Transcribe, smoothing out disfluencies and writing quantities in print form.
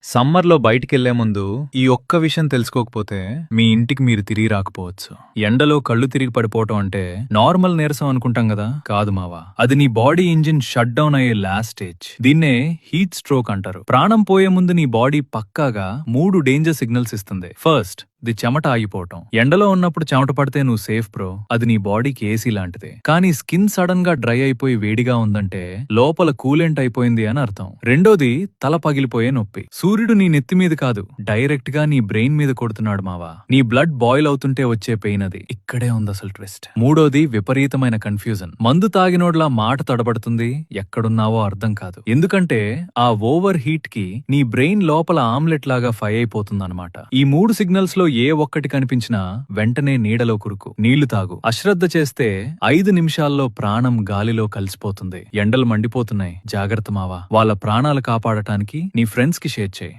సమ్మర్‌లో బయటికెళ్లే ముందు ఈ ఒక్క విషయం తెలుసుకోకపోతే మీ ఇంటికి మీరు తిరిగి రాకపోవచ్చు. ఎండలో కళ్ళు తిరిగి పడిపోవటం అంటే నార్మల్ నీరసం అనుకుంటాం గదా! కాదు మావా. అది నీ బాడీ ఇంజిన్ షట్ డౌన్ అయ్యే లాస్ట్ స్టేజ్. దీన్నే హీట్ స్ట్రోక్ అంటారు. ప్రాణం పోయే ముందు నీ బాడీ పక్కాగా 3 డేంజర్ సిగ్నల్స్ ఇస్తుంది. ఫస్ట్, ది చెమట ఆగిపోవటం. ఎండలో ఉన్నప్పుడు చెమట పడితే నువ్వు సేఫ్ బ్రో. అది నీ బాడీకి ఏసీ లాంటిదే. కానీ స్కిన్ సడన్ గా డ్రై అయిపోయి వేడిగా ఉందంటే లోపల కూలెంట్ అయిపోయింది అని అర్థం. రెండోది, తల పగిలిపోయే నొప్పి. సూర్యుడు నీ నెత్తి మీద కాదు, డైరెక్ట్ గా నీ బ్రెయిన్ మీద కొడుతున్నాడు మావా. నీ బ్లడ్ బాయిల్ అవుతుంటే వచ్చే పెయిన్ అది. ఇక్కడే ఉంది అసలు ట్విస్ట్. మూడోది, విపరీతమైన కన్ఫ్యూజన్. మందు తాగినోడ్లా మాట తడబడుతుంది, ఎక్కడున్నావో అర్థం కాదు. ఎందుకంటే ఆ ఓవర్ హీట్ కి నీ బ్రెయిన్ లోపల ఆమ్లెట్ లాగా ఫై అయిపోతుందన్నమాట. ఈ 3 సిగ్నల్స్ లో ఏ ఒక్కటి కనిపించినా వెంటనే నీడలో కురుకు, నీళ్లు తాగు. అశ్రద్ధ చేస్తే 5 నిమిషాల్లో ప్రాణం గాలిలో కలిసిపోతుంది. ఎండలు మండిపోతున్నాయి, జాగ్రత్త మావా. వాళ్ళ ప్రాణాలు కాపాడటానికి నీ ఫ్రెండ్స్ కి షేర్ చేయి.